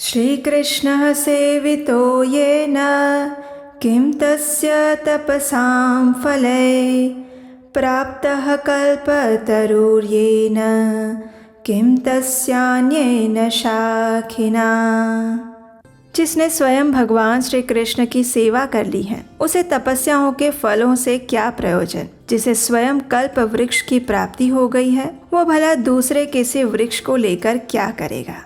श्रीकृष्णः सेवितो येन किं तस्य तपसां फलै प्राप्तः कल्पतरुर्येन किं तस्यान्येन शाखिना। जिसने स्वयं भगवान श्री कृष्ण की सेवा कर ली है उसे तपस्याओं के फलों से क्या प्रयोजन। जिसे स्वयं कल्प वृक्ष की प्राप्ति हो गई है वो भला दूसरे किसी वृक्ष को लेकर क्या करेगा।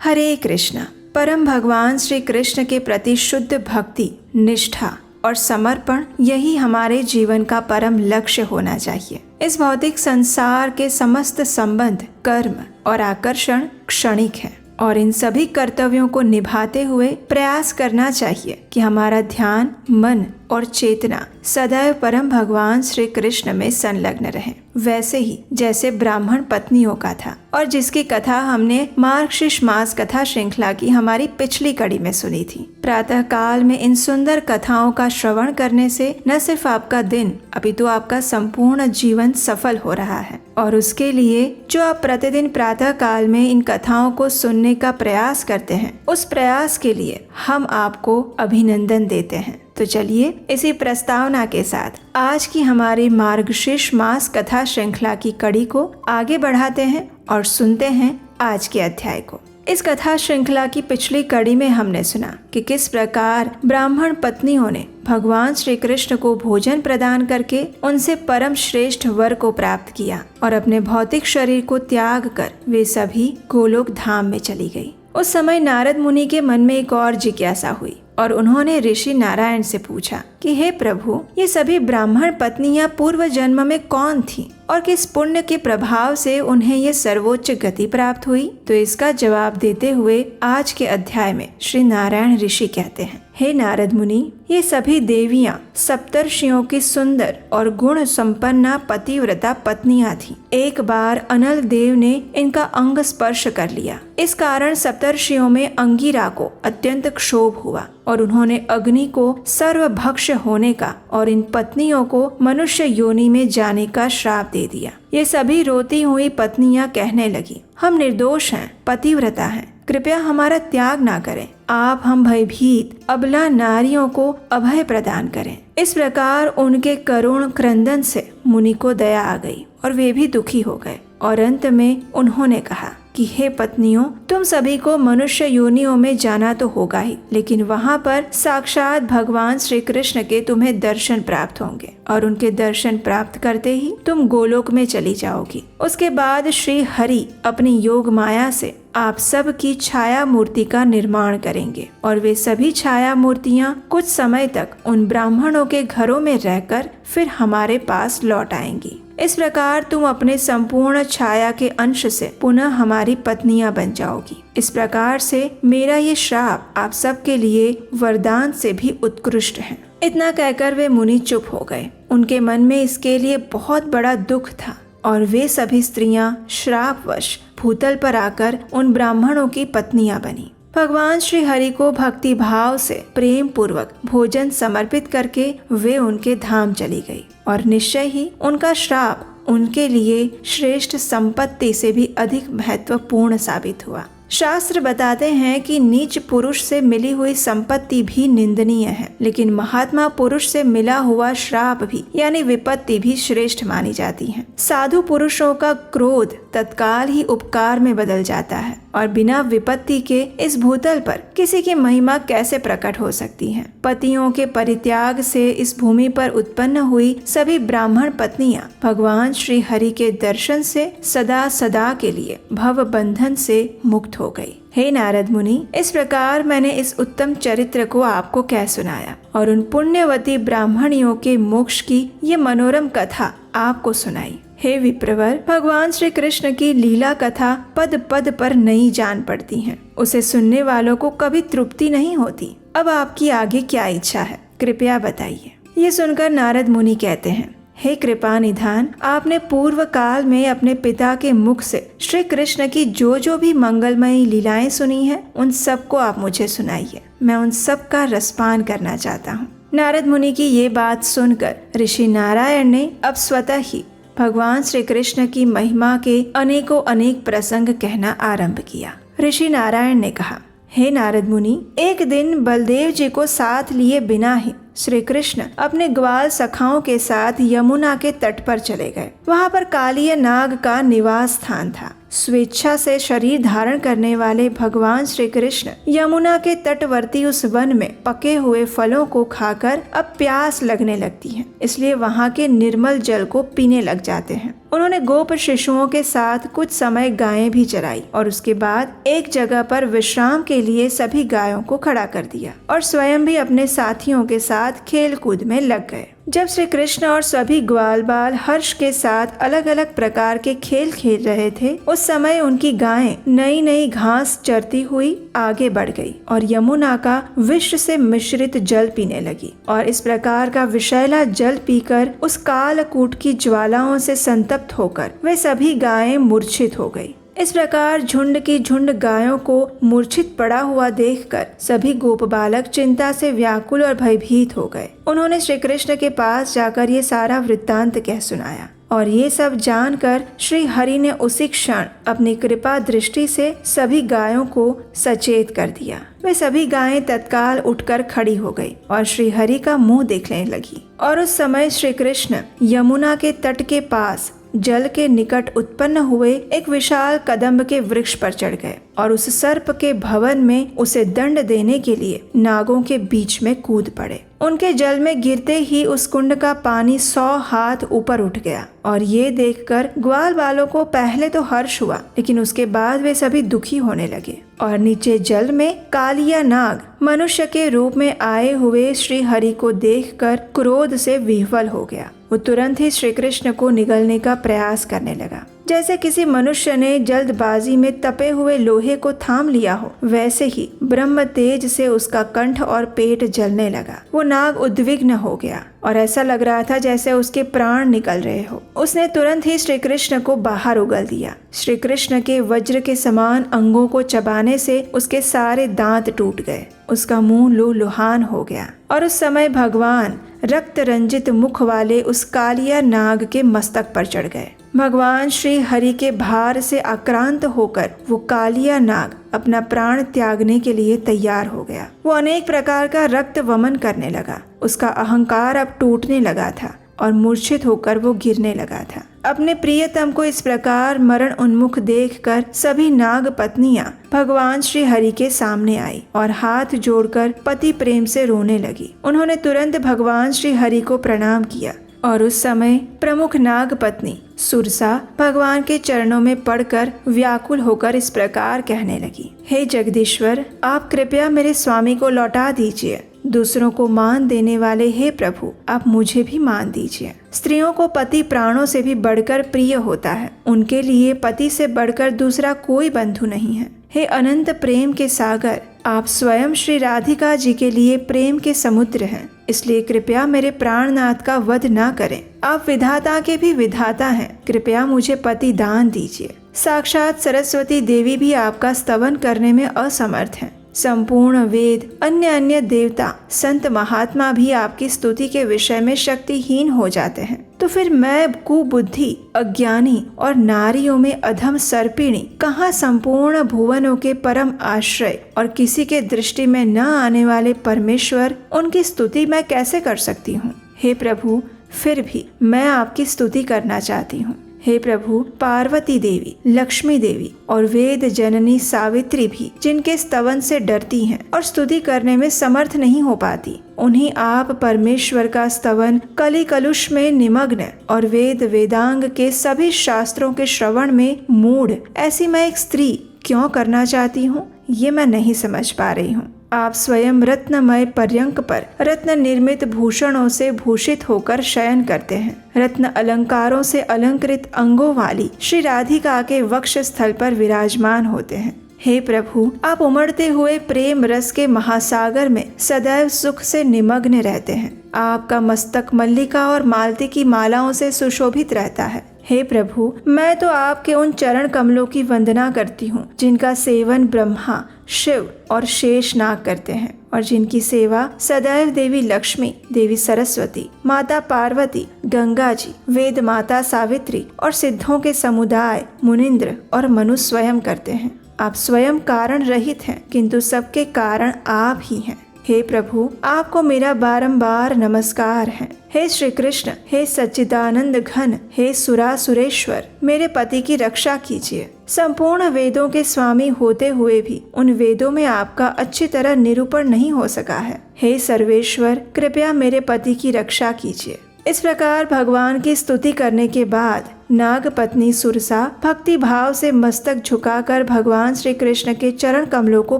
हरे कृष्ण। परम भगवान श्री कृष्ण के प्रति शुद्ध भक्ति, निष्ठा और समर्पण यही हमारे जीवन का परम लक्ष्य होना चाहिए। इस भौतिक संसार के समस्त संबंध, कर्म और आकर्षण क्षणिक है और इन सभी कर्तव्यों को निभाते हुए प्रयास करना चाहिए कि हमारा ध्यान, मन और चेतना सदैव परम भगवान श्री कृष्ण में संलग्न रहे। वैसे ही जैसे ब्राह्मण पत्नियों का था और जिसकी कथा हमने मार्गशीर्ष मास कथा श्रृंखला की हमारी पिछली कड़ी में सुनी थी। प्रातः काल में इन सुंदर कथाओं का श्रवण करने से न सिर्फ आपका दिन अपितु आपका संपूर्ण जीवन सफल हो रहा है और उसके लिए जो आप प्रतिदिन प्रातः काल में इन कथाओं को सुनने का प्रयास करते हैं उस प्रयास के लिए हम आपको अभिनंदन देते हैं। तो चलिए इसी प्रस्तावना के साथ आज की हमारी मार्गशीर्ष मास कथा श्रृंखला की कड़ी को आगे बढ़ाते हैं और सुनते हैं आज के अध्याय को। इस कथा श्रृंखला की पिछली कड़ी में हमने सुना कि किस प्रकार ब्राह्मण पत्नियों ने भगवान श्री कृष्ण को भोजन प्रदान करके उनसे परम श्रेष्ठ वर को प्राप्त किया और अपने भौतिक शरीर को त्याग कर वे सभी गोलोक धाम में चली गई। उस समय नारद मुनि के मन में एक और जिज्ञासा हुई और उन्होंने ऋषि नारायण से पूछा कि हे प्रभु, ये सभी ब्राह्मण पत्नियां पूर्व जन्म में कौन थीं और किस पुण्य के प्रभाव से उन्हें ये सर्वोच्च गति प्राप्त हुई। तो इसका जवाब देते हुए आज के अध्याय में श्री नारायण ऋषि कहते हैं, हे नारद मुनि, ये सभी देवियां सप्तर्षियों की सुंदर और गुण संपन्ना पतिव्रता पत्नियां थीं। एक बार अनल देव ने इनका अंग स्पर्श कर लिया। इस कारण सप्तर्षियों में अंगिरा को अत्यंत क्षोभ हुआ और उन्होंने अग्नि को सर्वभक्ष होने का और इन पत्नियों को मनुष्य योनि में जाने का श्राप दे दिया। ये सभी रोती हुई पत्नियां कहने लगी, हम निर्दोष हैं, पतिव्रता हैं, कृपया हमारा त्याग ना करें। आप हम भयभीत अबला नारियों को अभय प्रदान करें। इस प्रकार उनके करुण क्रंदन से मुनि को दया आ गई और वे भी दुखी हो गए और अंत में उन्होंने कहा कि हे पत्नियों, तुम सभी को मनुष्य योनियों में जाना तो होगा ही, लेकिन वहाँ पर साक्षात भगवान श्री कृष्ण के तुम्हें दर्शन प्राप्त होंगे और उनके दर्शन प्राप्त करते ही तुम गोलोक में चली जाओगी। उसके बाद श्री हरि अपनी योग माया से आप सब की छाया मूर्ति का निर्माण करेंगे और वे सभी छाया मूर्तियाँ कुछ समय तक उन ब्राह्मणों के घरों में रहकर फिर हमारे पास लौट आएंगी। इस प्रकार तुम अपने संपूर्ण छाया के अंश से पुनः हमारी पत्नियां बन जाओगी। इस प्रकार से मेरा ये श्राप आप सबके लिए वरदान से भी उत्कृष्ट है। इतना कहकर वे मुनि चुप हो गए। उनके मन में इसके लिए बहुत बड़ा दुख था और वे सभी स्त्रियां श्रापवश भूतल पर आकर उन ब्राह्मणों की पत्नियां बनी। भगवान श्री हरि को भक्ति भाव से प्रेम पूर्वक भोजन समर्पित करके वे उनके धाम चली गई और निश्चय ही उनका श्राप उनके लिए श्रेष्ठ संपत्ति से भी अधिक महत्वपूर्ण साबित हुआ। शास्त्र बताते हैं कि नीच पुरुष से मिली हुई संपत्ति भी निंदनीय है, लेकिन महात्मा पुरुष से मिला हुआ श्राप भी यानी विपत्ति भी श्रेष्ठ मानी जाती है। साधु पुरुषों का क्रोध तत्काल ही उपकार में बदल जाता है और बिना विपत्ति के इस भूतल पर किसी की महिमा कैसे प्रकट हो सकती है। पतियों के परित्याग से इस भूमि पर उत्पन्न हुई सभी ब्राह्मण पत्नियां भगवान श्री हरि के दर्शन से सदा सदा के लिए भव बंधन से मुक्त हो गई। हे नारद मुनि, इस प्रकार मैंने इस उत्तम चरित्र को आपको कह सुनाया और उन पुण्यवती ब्राह्मणियों के मोक्ष की ये मनोरम कथा आपको सुनाई। हे विप्रवर, भगवान श्री कृष्ण की लीला कथा पद पद पर नई जान पड़ती है। उसे सुनने वालों को कभी तृप्ति नहीं होती। अब आपकी आगे क्या इच्छा है, कृपया बताइए। ये सुनकर नारद मुनि कहते हैं, हे कृपा निधान, आपने पूर्व काल में अपने पिता के मुख से श्री कृष्ण की जो भी मंगलमयी लीलाएं सुनी हैं, उन सबको आप मुझे सुनाइए। मैं उन सब का रसपान करना चाहता हूँ। नारद मुनि की ये बात सुनकर ऋषि नारायण ने अब स्वतः ही भगवान श्री कृष्ण की महिमा के अनेकों अनेक प्रसंग कहना आरंभ किया। ऋषि नारायण ने कहा, हे नारद मुनि, एक दिन बलदेव जी को साथ लिए बिना ही श्री कृष्ण अपने ग्वाल सखाओं के साथ यमुना के तट पर चले गए। वहाँ पर कालिया नाग का निवास स्थान था। स्वेच्छा से शरीर धारण करने वाले भगवान श्री कृष्ण यमुना के तटवर्ती उस वन में पके हुए फलों को खाकर अब प्यास लगने लगती है, इसलिए वहाँ के निर्मल जल को पीने लग जाते हैं। उन्होंने गोप शिशुओं के साथ कुछ समय गायें भी चराई और उसके बाद एक जगह पर विश्राम के लिए सभी गायों को खड़ा कर दिया और स्वयं भी अपने साथियों के साथ खेल कूद में लग गए। जब श्री कृष्ण और सभी ग्वाल बाल हर्ष के साथ अलग अलग प्रकार के खेल खेल रहे थे, उस समय उनकी गायें नई नई घास चरती हुई आगे बढ़ गई और यमुना का विष से मिश्रित जल पीने लगी और इस प्रकार का विषैला जल पीकर उस कालकूट की ज्वालाओं से संतप्त होकर वे सभी गायें मूर्छित हो गई। इस प्रकार झुंड की झुंड गायों को मूर्छित पड़ा हुआ देखकर सभी गोप बालक चिंता से व्याकुल और भयभीत हो गए। उन्होंने श्री कृष्ण के पास जाकर ये सारा वृत्तांत कह सुनाया और ये सब जानकर श्री हरि ने उसी क्षण अपनी कृपा दृष्टि से सभी गायों को सचेत कर दिया। वे सभी गायें तत्काल उठकर खड़ी हो गई और श्री हरि का मुंह देखने लगी और उस समय श्री कृष्ण यमुना के तट के पास जल के निकट उत्पन्न हुए एक विशाल कदम्ब के वृक्ष पर चढ़ गए और उस सर्प के भवन में उसे दंड देने के लिए नागों के बीच में कूद पड़े। उनके जल में गिरते ही उस कुंड का पानी 100 हाथ ऊपर उठ गया और ये देखकर ग्वाल बालों को पहले तो हर्ष हुआ, लेकिन उसके बाद वे सभी दुखी होने लगे और नीचे जल में कालिया नाग मनुष्य के रूप में आए हुए श्री हरि को देखकर क्रोध से विह्वल हो गया। वो तुरंत ही श्री कृष्ण को निगलने का प्रयास करने लगा। जैसे किसी मनुष्य ने जल्दबाजी में तपे हुए लोहे को थाम लिया हो, वैसे ही ब्रह्म तेज से उसका कंठ और पेट जलने लगा। वो नाग उद्विग्न हो गया और ऐसा लग रहा था जैसे उसके प्राण निकल रहे हो। उसने तुरंत ही श्री कृष्ण को बाहर उगल दिया। श्री कृष्ण के वज्र के समान अंगों को चबाने से उसके सारे दांत टूट गए। उसका मुंह लुहान हो गया और उस समय भगवान रक्त रंजित मुख वाले उस कालिया नाग के मस्तक पर चढ़ गए। भगवान श्री हरि के भार से आक्रांत होकर वो कालिया नाग अपना प्राण त्यागने के लिए तैयार हो गया। वो अनेक प्रकार का रक्त वमन करने लगा। उसका अहंकार अब टूटने लगा था और मूर्छित होकर वो गिरने लगा था। अपने प्रियतम को इस प्रकार मरण उन्मुख देखकर सभी नाग पत्नियां भगवान श्री हरि के सामने आई और हाथ जोड़कर पति प्रेम से रोने लगी। उन्होंने तुरंत भगवान श्री हरि को प्रणाम किया और उस समय प्रमुख नाग पत्नी सुरसा भगवान के चरणों में पड़कर व्याकुल होकर इस प्रकार कहने लगी, हे जगदीश्वर, आप कृपया मेरे स्वामी को लौटा दीजिए। दूसरों को मान देने वाले हे प्रभु, आप मुझे भी मान दीजिए। स्त्रियों को पति प्राणों से भी बढ़कर प्रिय होता है। उनके लिए पति से बढ़कर दूसरा कोई बंधु नहीं है। हे अनंत प्रेम के सागर, आप स्वयं श्री राधिका जी के लिए प्रेम के समुद्र हैं, इसलिए कृपया मेरे प्राणनाथ का वध ना करें। आप विधाता के भी विधाता हैं, कृपया मुझे पति दान दीजिए। साक्षात सरस्वती देवी भी आपका स्तवन करने में असमर्थ हैं। संपूर्ण वेद, अन्य देवता, संत महात्मा भी आपकी स्तुति के विषय में शक्तिहीन हो जाते हैं, तो फिर मैं कुबुद्धि, अज्ञानी और नारियों में अधम सर्पिणी कहाँ संपूर्ण भुवनों के परम आश्रय और किसी के दृष्टि में न आने वाले परमेश्वर, उनकी स्तुति मैं कैसे कर सकती हूँ। हे प्रभु, फिर भी मैं आपकी स्तुति करना चाहती हूँ। हे प्रभु, पार्वती देवी, लक्ष्मी देवी और वेद जननी सावित्री भी जिनके स्तवन से डरती हैं और स्तुति करने में समर्थ नहीं हो पाती, उन्हीं आप परमेश्वर का स्तवन कली कलुष में निमग्न और वेद वेदांग के सभी शास्त्रों के श्रवण में मूढ़ ऐसी मैं एक स्त्री क्यों करना चाहती हूँ, ये मैं नहीं समझ पा रही हूँ। आप स्वयं रत्नमय पर्यंक पर रत्न निर्मित भूषणों से भूषित होकर शयन करते हैं। रत्न अलंकारों से अलंकृत अंगों वाली श्री राधिका के वक्ष स्थल पर विराजमान होते हैं। हे प्रभु, आप उमड़ते हुए प्रेम रस के महासागर में सदैव सुख से निमग्न रहते हैं। आपका मस्तक मल्लिका और मालती की मालाओं से सुशोभित रहता है। हे प्रभु, मैं तो आपके उन चरण कमलों की वंदना करती हूँ जिनका सेवन ब्रह्मा, शिव और शेष नाग करते हैं और जिनकी सेवा सदैव देवी लक्ष्मी, देवी सरस्वती, माता पार्वती, गंगा जी, वेद माता सावित्री और सिद्धों के समुदाय, मुनिंद्र और मनु स्वयं करते हैं। आप स्वयं कारण रहित हैं, किंतु सबके कारण आप ही हैं। हे प्रभु, आपको मेरा बारंबार नमस्कार है। हे श्री कृष्ण, हे सच्चिदानंद घन, हे सुरासुरेश्वर, मेरे पति की रक्षा कीजिए। संपूर्ण वेदों के स्वामी होते हुए भी उन वेदों में आपका अच्छी तरह निरूपण नहीं हो सका है। हे सर्वेश्वर, कृपया मेरे पति की रक्षा कीजिए। इस प्रकार भगवान की स्तुति करने के बाद नाग पत्नी सुरसा भक्ति भाव से मस्तक झुकाकर भगवान श्री कृष्ण के चरण कमलों को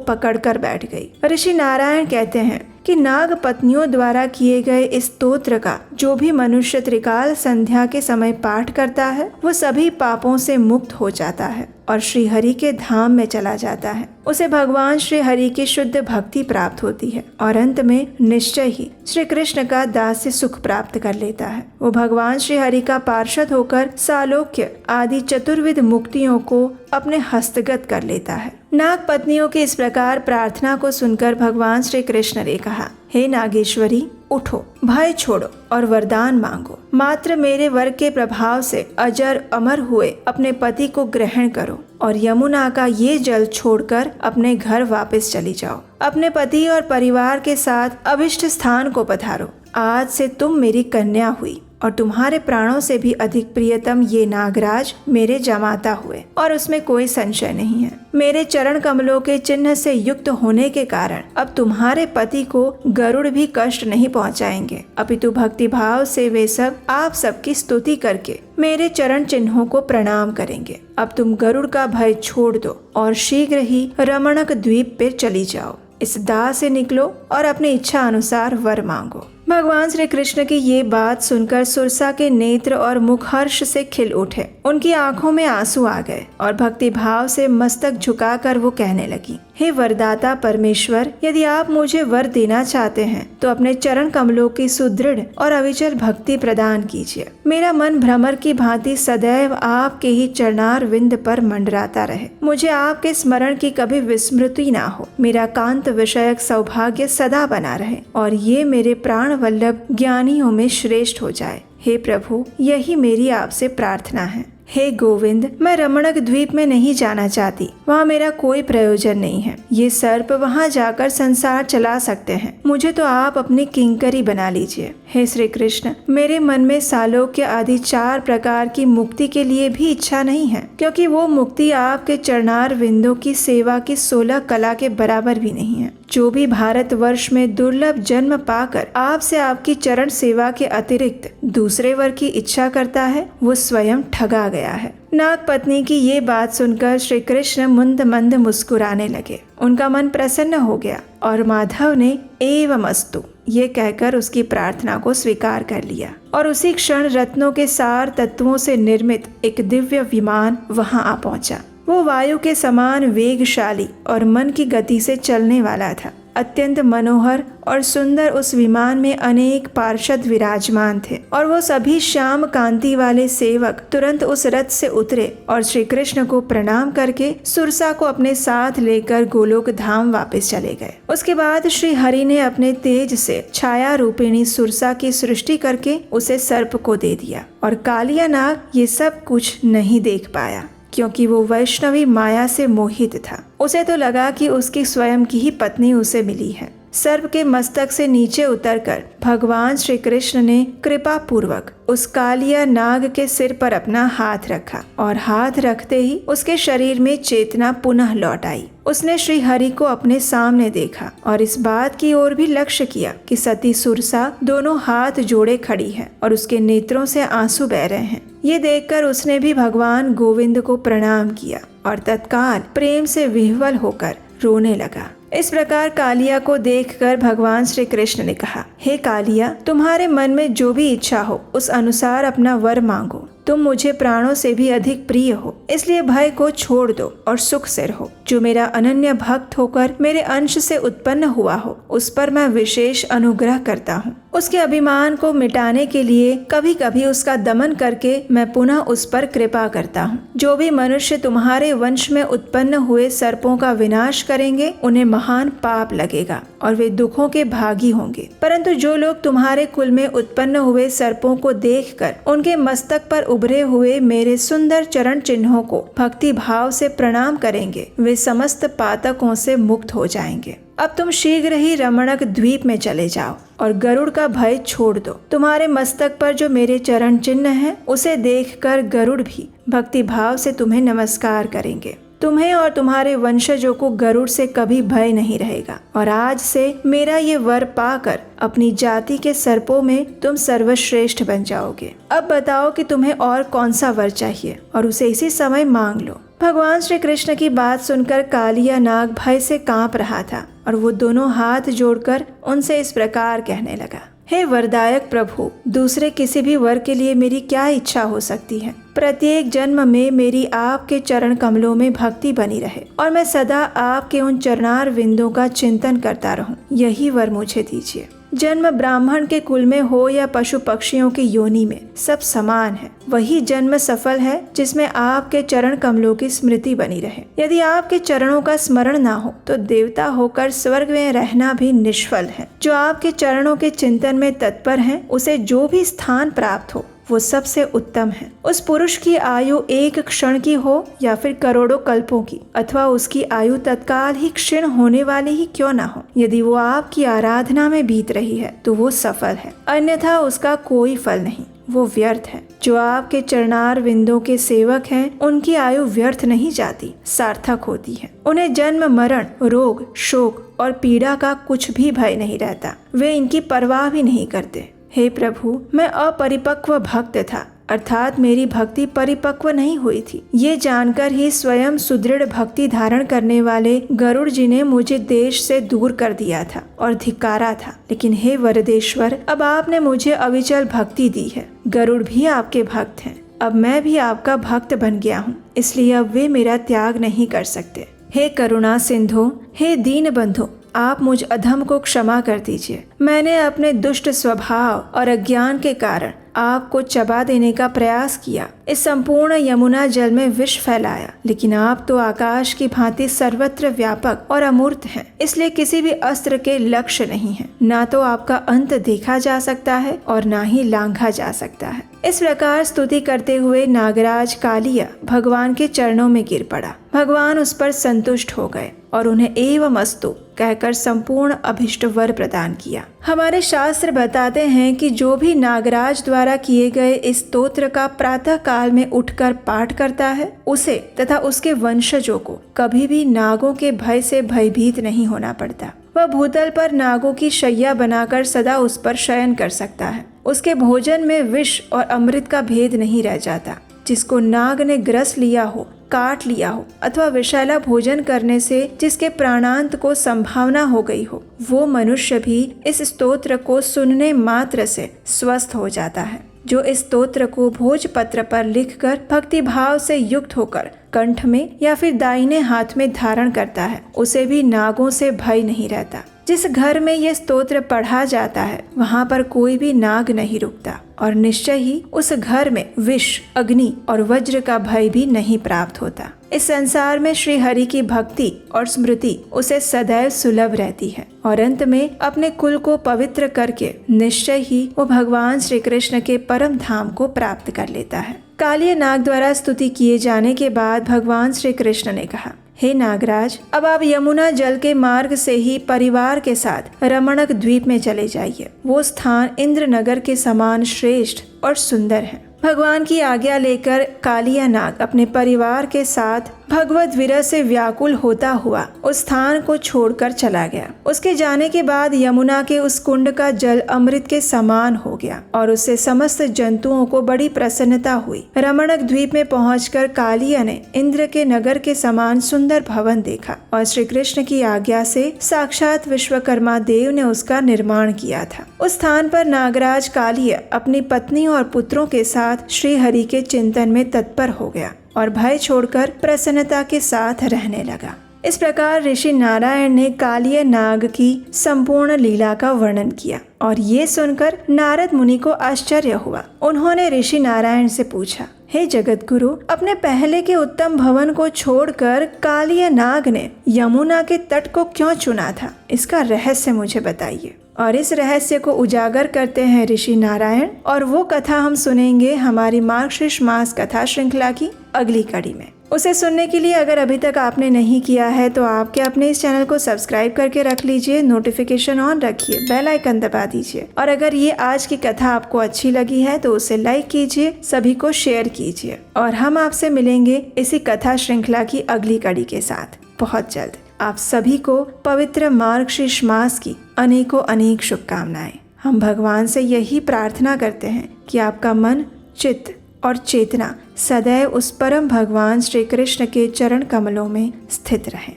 पकड़कर बैठ गई। ऋषि नारायण कहते हैं कि नाग पत्नियों द्वारा किए गए इस स्तोत्र का जो भी मनुष्य त्रिकाल संध्या के समय पाठ करता है वो सभी पापों से मुक्त हो जाता है और श्री हरि के धाम में चला जाता है। उसे भगवान श्री हरि की शुद्ध भक्ति प्राप्त होती है और अंत में निश्चय ही श्री कृष्ण का दास्य सुख प्राप्त कर लेता है। वो भगवान श्री हरि का पार्षद होकर सालोक्य आदि चतुर्विध मुक्तियों को अपने हस्तगत कर लेता है। नाग पत्नियों की इस प्रकार प्रार्थना को सुनकर भगवान श्री कृष्ण ने कहा, हे नागेश्वरी, उठो, भय छोड़ो और वरदान मांगो। मात्र मेरे वर के प्रभाव से अजर अमर हुए अपने पति को ग्रहण करो और यमुना का ये जल छोड़कर अपने घर वापस चली जाओ। अपने पति और परिवार के साथ अभिष्ट स्थान को पधारो। आज से तुम मेरी कन्या हुई और तुम्हारे प्राणों से भी अधिक प्रियतम ये नागराज मेरे जमाता हुए और उसमें कोई संशय नहीं है। मेरे चरण कमलों के चिन्ह से युक्त होने के कारण अब तुम्हारे पति को गरुड़ भी कष्ट नहीं पहुंचाएंगे, अपितु भक्ति भाव से वे सब आप सबकी स्तुति करके मेरे चरण चिन्हों को प्रणाम करेंगे। अब तुम गरुड़ का भय छोड़ दो और शीघ्र ही रमणक द्वीप पे चली जाओ। इस दाह से निकलो और अपनी इच्छा अनुसार वर मांगो। भगवान श्री कृष्ण की ये बात सुनकर सुरसा के नेत्र और मुख हर्ष से खिल उठे। उनकी आंखों में आंसू आ गए और भक्ति भाव से मस्तक झुकाकर वो कहने लगी, हे वरदाता परमेश्वर, यदि आप मुझे वर देना चाहते हैं तो अपने चरण कमलों की सुदृढ़ और अविचल भक्ति प्रदान कीजिए। मेरा मन भ्रमर की भांति सदैव आपके ही चरणार विंद पर मंडराता रहे। मुझे आपके स्मरण की कभी विस्मृति ना हो। मेरा कांत विषयक सौभाग्य सदा बना रहे और ये मेरे प्राण वल्लभ ज्ञानियों में श्रेष्ठ हो जाए। हे प्रभु, यही मेरी आपसे प्रार्थना है। हे गोविंद, मैं रमणक द्वीप में नहीं जाना चाहती, वहाँ मेरा कोई प्रयोजन नहीं है। ये सर्प वहाँ जाकर संसार चला सकते हैं, मुझे तो आप अपनी किंकरी बना लीजिए। हे श्री कृष्ण, मेरे मन में सालोक्य आदि 4 प्रकार की मुक्ति के लिए भी इच्छा नहीं है, क्योंकि वो मुक्ति आपके चरणार विंदों की सेवा की 16 कला के बराबर भी नहीं है। जो भी भारत वर्ष में दुर्लभ जन्म पाकर आपसे आपकी चरण सेवा के अतिरिक्त दूसरे वर की इच्छा करता है वो स्वयं ठगा गया है। नाग पत्नी की ये बात सुनकर श्री कृष्ण मंद मंद मुस्कुराने लगे। उनका मन प्रसन्न हो गया और माधव ने एवमस्तु ये कहकर उसकी प्रार्थना को स्वीकार कर लिया और उसी क्षण रत्नों के सार तत्वों से निर्मित एक दिव्य विमान वहां आ पहुंचा। वो वायु के समान वेगशाली और मन की गति से चलने वाला था। अत्यंत मनोहर और सुंदर उस विमान में अनेक पार्षद विराजमान थे और वो सभी श्याम कांति वाले सेवक तुरंत उस रथ से उतरे और श्री कृष्ण को प्रणाम करके सुरसा को अपने साथ लेकर गोलोक धाम वापस चले गए। उसके बाद श्री हरि ने अपने तेज से छाया रूपिणी सुरसा की सृष्टि करके उसे सर्प को दे दिया और कालिया नाग ये सब कुछ नहीं देख पाया, क्योंकि वो वैष्णवी माया से मोहित था। उसे तो लगा कि उसकी स्वयं की ही पत्नी उसे मिली है। सर्प के मस्तक से नीचे उतरकर भगवान श्री कृष्ण ने कृपा पूर्वक उस कालिया नाग के सिर पर अपना हाथ रखा और हाथ रखते ही उसके शरीर में चेतना पुनः लौट आई। उसने श्री हरि को अपने सामने देखा और इस बात की ओर भी लक्ष्य किया कि सती सुरसा दोनों हाथ जोड़े खड़ी है और उसके नेत्रों से आंसू बह रहे हैं। ये देखकर उसने भी भगवान गोविंद को प्रणाम किया और तत्काल प्रेम से विह्वल होकर रोने लगा। इस प्रकार कालिया को देखकर भगवान श्री कृष्ण ने कहा, हे कालिया, तुम्हारे मन में जो भी इच्छा हो उस अनुसार अपना वर मांगो। तुम मुझे प्राणों से भी अधिक प्रिय हो, इसलिए भय को छोड़ दो और सुख से रहो। जो मेरा अनन्य भक्त होकर मेरे अंश से उत्पन्न हुआ हो उस पर मैं विशेष अनुग्रह करता हूँ। उसके अभिमान को मिटाने के लिए कभी कभी उसका दमन करके मैं पुनः उस पर कृपा करता हूँ। जो भी मनुष्य तुम्हारे वंश में उत्पन्न हुए सर्पों का विनाश करेंगे उन्हें महान पाप लगेगा और वे दुखों के भागी होंगे, परंतु जो लोग तुम्हारे कुल में उत्पन्न हुए सर्पों को देखकर उनके मस्तक पर उभरे हुए मेरे सुंदर चरण चिन्हों को भक्ति भाव से प्रणाम करेंगे वे समस्त पातकों से मुक्त हो जाएंगे। अब तुम शीघ्र ही रमणक द्वीप में चले जाओ और गरुड़ का भय छोड़ दो। तुम्हारे मस्तक पर जो मेरे चरण चिन्ह हैं, उसे देखकर गरुड़ भी भक्ति भाव से तुम्हें नमस्कार करेंगे। तुम्हें और तुम्हारे वंशजों को गरुड़ से कभी भय नहीं रहेगा और आज से मेरा ये वर पाकर अपनी जाति के सर्पों में तुम सर्वश्रेष्ठ बन जाओगे। अब बताओ कि तुम्हें और कौन सा वर चाहिए और उसे इसी समय मांग लो। भगवान श्री कृष्ण की बात सुनकर कालिया नाग भय से कांप रहा था और वो दोनों हाथ जोड़कर उनसे इस प्रकार कहने लगा, हे वरदायक प्रभु, दूसरे किसी भी वर के लिए मेरी क्या इच्छा हो सकती है। प्रत्येक जन्म में मेरी आपके चरण कमलों में भक्ति बनी रहे और मैं सदा आपके उन चरणार विंदों का चिंतन करता रहूं, यही वर मुझे दीजिए। जन्म ब्राह्मण के कुल में हो या पशु पक्षियों की योनि में, सब समान है। वही जन्म सफल है जिसमें आपके चरण कमलों की स्मृति बनी रहे। यदि आपके चरणों का स्मरण ना हो तो देवता होकर स्वर्ग में रहना भी निष्फल है। जो आपके चरणों के चिंतन में तत्पर है, उसे जो भी स्थान प्राप्त हो वो सबसे उत्तम है। उस पुरुष की आयु एक क्षण की हो या फिर करोड़ों कल्पों की, अथवा उसकी आयु तत्काल ही क्षीण होने वाली ही क्यों ना हो, यदि वो आपकी आराधना में बीत रही है तो वो सफल है, अन्यथा उसका कोई फल नहीं, वो व्यर्थ है। जो आपके चरणार विंदों के सेवक हैं, उनकी आयु व्यर्थ नहीं जाती, सार्थक होती है। उन्हें जन्म मरण, रोग, शोक और पीड़ा का कुछ भी भय नहीं रहता। वे इनकी परवाह भी नहीं करते। हे प्रभु, मैं अपरिपक्व भक्त था, अर्थात मेरी भक्ति परिपक्व नहीं हुई थी। ये जानकर ही स्वयं सुदृढ़ भक्ति धारण करने वाले गरुड़ जी ने मुझे देश से दूर कर दिया था और धिक्कारा था। लेकिन हे वरदेश्वर, अब आपने मुझे अविचल भक्ति दी है। गरुड़ भी आपके भक्त हैं। अब मैं भी आपका भक्त बन गया हूँ, इसलिए अब वे मेरा त्याग नहीं कर सकते। हे करुणा सिंधु, हे दीन बंधु, आप मुझ अधम को क्षमा कर दीजिए। मैंने अपने दुष्ट स्वभाव और अज्ञान के कारण आपको चबा देने का प्रयास किया, इस संपूर्ण यमुना जल में विष फैलाया, लेकिन आप तो आकाश की भांति सर्वत्र व्यापक और अमूर्त हैं, इसलिए किसी भी अस्त्र के लक्ष्य नहीं है। ना तो आपका अंत देखा जा सकता है और ना ही लांघा जा सकता है। इस प्रकार स्तुति करते हुए नागराज कालिया भगवान के चरणों में गिर पड़ा। भगवान उस पर संतुष्ट हो गए और उन्हें एवमस्तु कहकर संपूर्ण अभिष्ट वर प्रदान किया। हमारे शास्त्र बताते हैं कि जो भी नागराज द्वारा किए गए इस स्तोत्र का प्रातः काल में उठकर पाठ करता है, उसे तथा उसके वंशजों को कभी भी नागों के भय से भयभीत नहीं होना पड़ता। वह भूतल पर नागों की शैया बनाकर सदा उस पर शयन कर सकता है। उसके भोजन में विष और अमृत का भेद नहीं रह जाता। जिसको नाग ने ग्रस लिया हो, काट लिया हो अथवा विषैला भोजन करने से जिसके प्राणांत को संभावना हो गई हो, वो मनुष्य भी इस स्तोत्र को सुनने मात्र से स्वस्थ हो जाता है। जो इस स्तोत्र को भोजपत्र पर लिखकर भक्ति भाव से युक्त होकर कंठ में या फिर दाहिने हाथ में धारण करता है, उसे भी नागों से भय नहीं रहता। जिस घर में ये स्तोत्र पढ़ा जाता है, वहाँ पर कोई भी नाग नहीं रुकता और निश्चय ही उस घर में विष, अग्नि और वज्र का भय भी नहीं प्राप्त होता। इस संसार में श्री हरि की भक्ति और स्मृति उसे सदैव सुलभ रहती है और अंत में अपने कुल को पवित्र करके निश्चय ही वो भगवान श्री कृष्ण के परम धाम को प्राप्त कर लेता है। कालिया नाग द्वारा स्तुति किए जाने के बाद भगवान श्री कृष्ण ने कहा, हे नागराज, अब आप यमुना जल के मार्ग से ही परिवार के साथ रमणक द्वीप में चले जाइए। वो स्थान इंद्रनगर के समान श्रेष्ठ और सुंदर है। भगवान की आज्ञा लेकर कालिया नाग अपने परिवार के साथ भगवत विरह से व्याकुल होता हुआ उस स्थान को छोड़कर चला गया। उसके जाने के बाद यमुना के उस कुंड का जल अमृत के समान हो गया और उससे समस्त जंतुओं को बड़ी प्रसन्नता हुई। रमणक द्वीप में पहुंचकर कालिया ने इंद्र के नगर के समान सुंदर भवन देखा और श्री कृष्ण की आज्ञा से साक्षात विश्वकर्मा देव ने उसका निर्माण किया था। उस स्थान पर नागराज कालिया अपनी पत्नी और पुत्रों के साथ श्री हरि के चिंतन में तत्पर हो गया और भय छोड़कर प्रसन्नता के साथ रहने लगा। इस प्रकार ऋषि नारायण ने कालिया नाग की संपूर्ण लीला का वर्णन किया और ये सुनकर नारद मुनि को आश्चर्य हुआ। उन्होंने ऋषि नारायण से पूछा, हे जगत गुरु, अपने पहले के उत्तम भवन को छोड़कर कालिया नाग ने यमुना के तट को क्यों चुना था? इसका रहस्य मुझे बताइए। और इस रहस्य को उजागर करते हैं ऋषि नारायण। और वो कथा हम सुनेंगे हमारी मार्गशीर्ष मास कथा श्रृंखला की अगली कड़ी में। उसे सुनने के लिए अगर अभी तक आपने नहीं किया है तो आपके अपने इस चैनल को सब्सक्राइब करके रख लीजिए, नोटिफिकेशन ऑन रखिए, बेल आइकन दबा दीजिए। और अगर ये आज की कथा आपको अच्छी लगी है तो उसे लाइक कीजिए, सभी को शेयर कीजिए। और हम आपसे मिलेंगे इसी कथा श्रृंखला की अगली कड़ी के साथ बहुत जल्द। आप सभी को पवित्र मार्गशीर्ष मास की अनेकों अनेक शुभकामनाएं। हम भगवान से यही प्रार्थना करते हैं कि आपका मन, चित्त और चेतना सदैव उस परम भगवान श्री कृष्ण के चरण कमलों में स्थित रहे।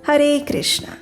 हरे कृष्णा।